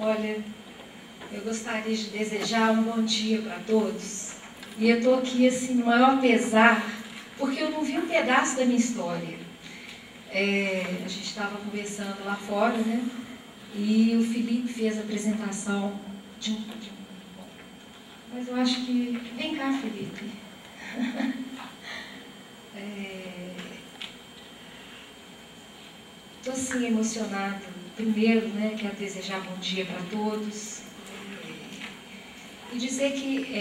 Olha, eu gostaria de desejar um bom dia para todos. E eu estou aqui, assim, no maior pesar, porque eu não vi um pedaço da minha história. A gente estava conversando lá fora, né? E o Felipe fez a apresentação de um... Mas eu acho que... Vem cá, Felipe. Estou, assim, emocionada. Primeiro, né, quero desejar bom dia para todos. E dizer que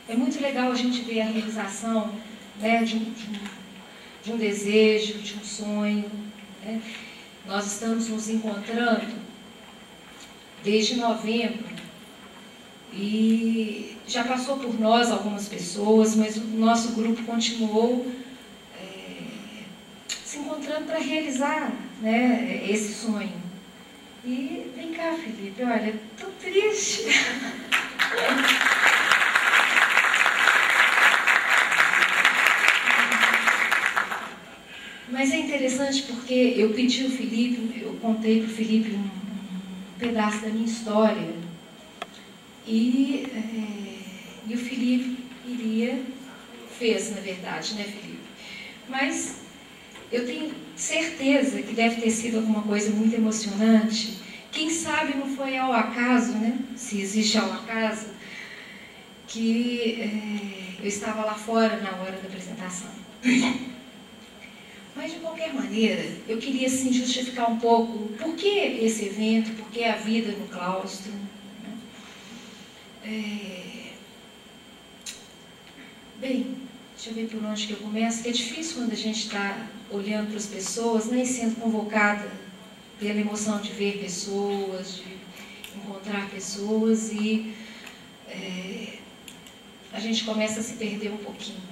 é muito legal a gente ver a realização, né, de um desejo, de um sonho, né? Nós estamos nos encontrando desde novembro e já passou por nós algumas pessoas, mas o nosso grupo continuou se encontrando para realizar, né, esse sonho. E vem cá, Felipe, olha, estou triste. Mas é interessante porque eu pedi ao Felipe, eu contei para o Felipe um pedaço da minha história. E o Felipe fez, na verdade, né, Felipe? Mas eu tenho certeza que deve ter sido alguma coisa muito emocionante. Quem sabe não foi ao acaso, né? Se existe ao acaso, que eu estava lá fora na hora da apresentação. Mas, de qualquer maneira, eu queria, assim, justificar um pouco por que esse evento, por que a vida no claustro. Bem, deixa eu ver por onde que eu começo, que é difícil quando a gente está olhando para as pessoas, né, e sendo convocada pela emoção de ver pessoas, de encontrar pessoas, e a gente começa a se perder um pouquinho.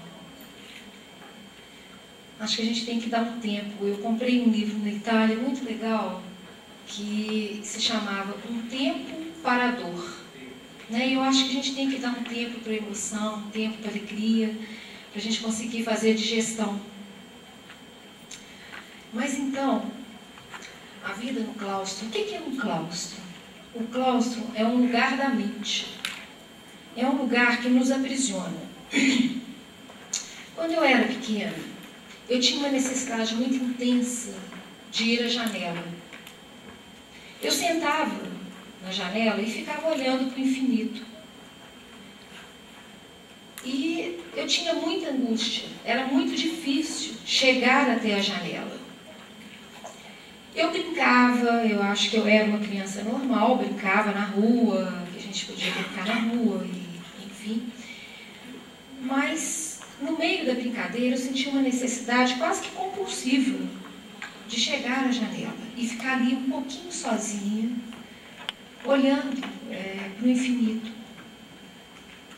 Acho que a gente tem que dar um tempo. Eu comprei um livro na Itália muito legal, que se chamava Um Tempo para a Dor. Né? E eu acho que a gente tem que dar um tempo para a emoção, um tempo para a alegria, para a gente conseguir fazer a digestão. Mas então, a vida no claustro, o que é um claustro? O claustro é um lugar da mente. É um lugar que nos aprisiona. Quando eu era pequena, eu tinha uma necessidade muito intensa de ir à janela. Eu sentava na janela e ficava olhando para o infinito. E eu tinha muita angústia, era muito difícil chegar até a janela. Eu brincava, eu acho que eu era uma criança normal, brincava na rua, que a gente podia brincar na rua, enfim. Mas no meio da brincadeira, eu senti uma necessidade quase que compulsiva de chegar à janela e ficar ali um pouquinho sozinha, olhando para o infinito.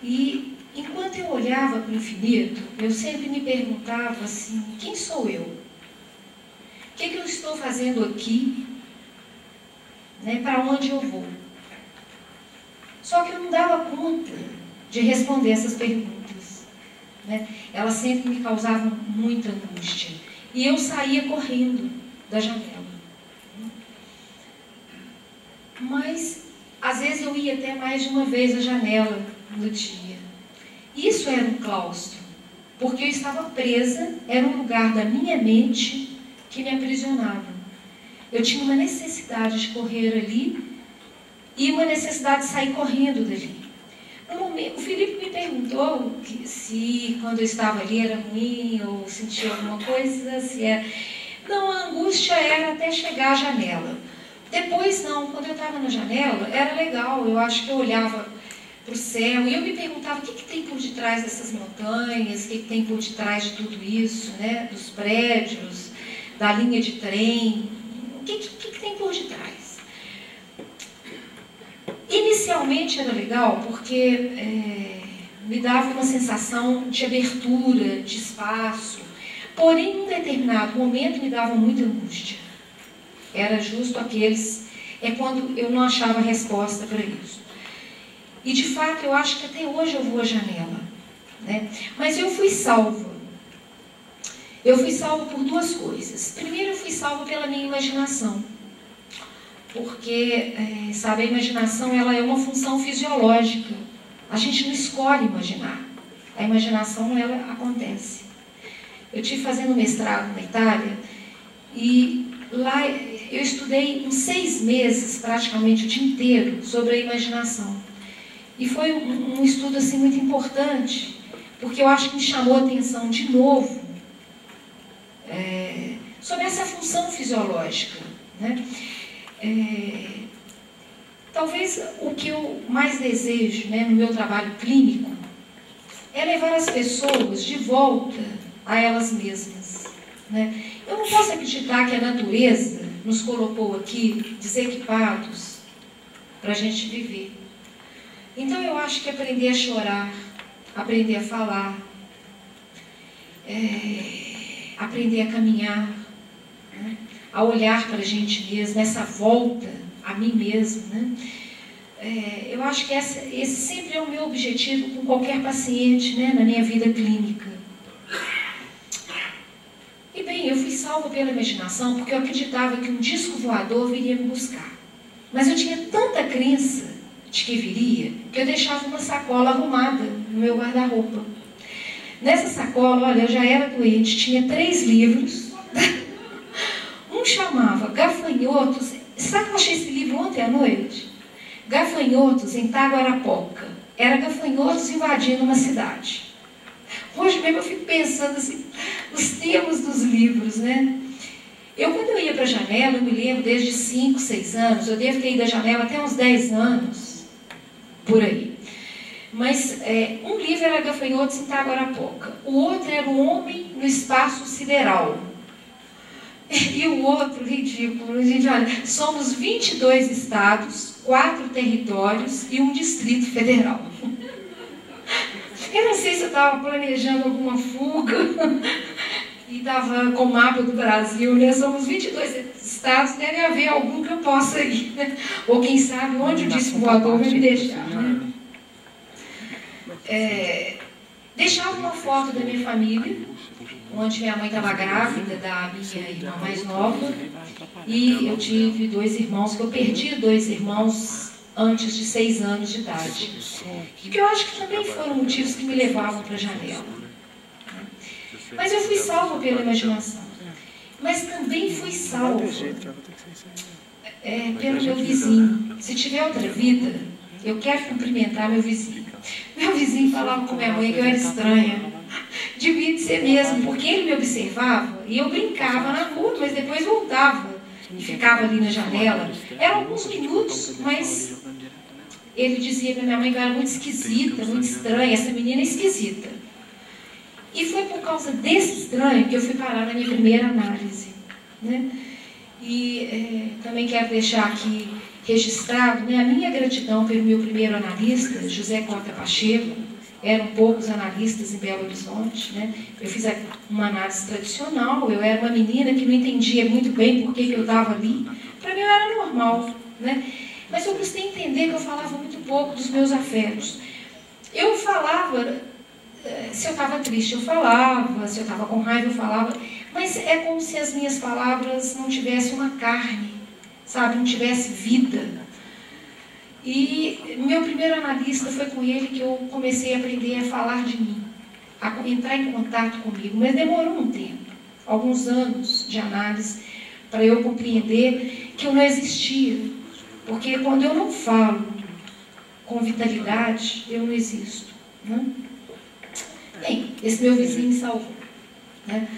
E enquanto eu olhava para o infinito, eu sempre me perguntava assim, quem sou eu? O que eu estou fazendo aqui? Né, para onde eu vou? Só que eu não dava conta de responder essas perguntas. Elas sempre me causavam muita angústia. E eu saía correndo da janela. Mas, às vezes, eu ia até mais de uma vez à janela no dia. Isso era um claustro, porque eu estava presa, era um lugar da minha mente que me aprisionava. Eu tinha uma necessidade de correr ali e uma necessidade de sair correndo dali. No momento, o Felipe me perguntou se quando eu estava ali era ruim ou sentia alguma coisa, se era... Não, a angústia era até chegar à janela. Depois não, quando eu estava na janela, era legal, eu acho que eu olhava para o céu e eu me perguntava o que tem por detrás dessas montanhas, o que tem por detrás de tudo isso, né? Dos prédios, da linha de trem, o que tem por detrás? Inicialmente era legal porque me dava uma sensação de abertura, de espaço, porém, em um determinado momento, me dava muita angústia. Era justo quando eu não achava resposta para isso. E, de fato, eu acho que até hoje eu vou à janela. Né? Mas eu fui salva. Eu fui salva por duas coisas. Primeiro, eu fui salva pela minha imaginação. porque, sabe, a imaginação ela é uma função fisiológica. A gente não escolhe imaginar. A imaginação, ela acontece. Eu estive fazendo mestrado na Itália e lá eu estudei uns 6 meses, praticamente o dia inteiro, sobre a imaginação. E foi um estudo assim, muito importante, porque eu acho que me chamou a atenção de novo sobre essa função fisiológica, né? Talvez o que eu mais desejo, né, no meu trabalho clínico é levar as pessoas de volta a elas mesmas, né? Eu não posso acreditar que a natureza nos colocou aqui desequipados para a gente viver. Então eu acho que aprender a chorar, aprender a falar, aprender a caminhar, né? A olhar para a gente mesmo, essa volta a mim mesmo, né? Eu acho que esse sempre é o meu objetivo com qualquer paciente, né, na minha vida clínica. E bem, eu fui salva pela imaginação porque eu acreditava que um disco voador viria me buscar. Mas eu tinha tanta crença de que viria, que eu deixava uma sacola arrumada no meu guarda-roupa. Nessa sacola, olha, eu já era doente, tinha 3 livros. Um chamava Gafanhotos. Sabe que eu achei esse livro ontem à noite? Gafanhotos em Taguarapoca. Era gafanhotos invadindo uma cidade. Hoje mesmo eu fico pensando assim, nos termos dos livros, né? Quando eu ia para a janela, eu me lembro desde 5, 6 anos, eu devo ter ido à janela até uns 10 anos, por aí. Mas um livro era Gafanhotos em Taguarapoca, o outro era O Homem no Espaço Sideral. E o outro, ridículo, gente, olha, somos 22 estados, 4 territórios e um distrito federal. Eu não sei se eu estava planejando alguma fuga e estava com o mapa do Brasil, né? Somos 22 estados, deve haver algum que eu possa ir, né? Ou quem sabe onde o disco voador vai me deixar, né? Deixava uma foto da minha família, onde minha mãe estava grávida da minha irmã mais nova, e eu tive 2 irmãos, que eu perdi 2 irmãos antes de 6 anos de idade. E que eu acho que também foram motivos que me levavam para a janela. Mas eu fui salva pela imaginação. Mas também fui salva pelo meu vizinho. Se tiver outra vida, eu quero cumprimentar meu vizinho. Meu vizinho falava com minha mãe que eu era estranha. Devia de ser mesmo, porque ele me observava e eu brincava na rua, mas depois voltava e ficava ali na janela. Eram alguns minutos, mas ele dizia para minha mãe que eu era muito esquisita, muito estranha, essa menina é esquisita. E foi por causa desse estranho que eu fui parar na minha primeira análise, né? E também quero deixar aqui registrado, né, a minha gratidão pelo meu primeiro analista, José Cota Pacheco. Eram poucos analistas em Belo Horizonte, né? Eu fiz uma análise tradicional, eu era uma menina que não entendia muito bem por que eu estava ali. Para mim eu era normal, né? Mas eu precisei entender que eu falava muito pouco dos meus afetos. Eu falava, se eu estava triste eu falava, se eu estava com raiva eu falava, mas é como se as minhas palavras não tivessem uma carne, sabe? Não tivesse vida. E meu primeiro analista foi com ele que eu comecei a aprender a falar de mim, a entrar em contato comigo. Mas demorou um tempo, alguns anos de análise, para eu compreender que eu não existia. Porque quando eu não falo com vitalidade, eu não existo, né? Bem, esse meu vizinho me salvou, né?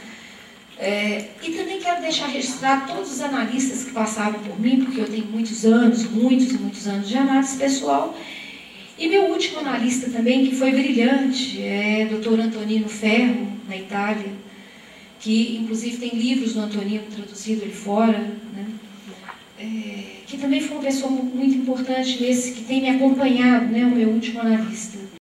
E também quero deixar registrado todos os analistas que passaram por mim, porque eu tenho muitos anos de análise pessoal. E meu último analista também, que foi brilhante, é o Dr. Antonino Ferro, na Itália, que inclusive tem livros do Antonino traduzido ali fora, né? Que também foi uma pessoa muito importante nesse, que tem me acompanhado, né, o meu último analista.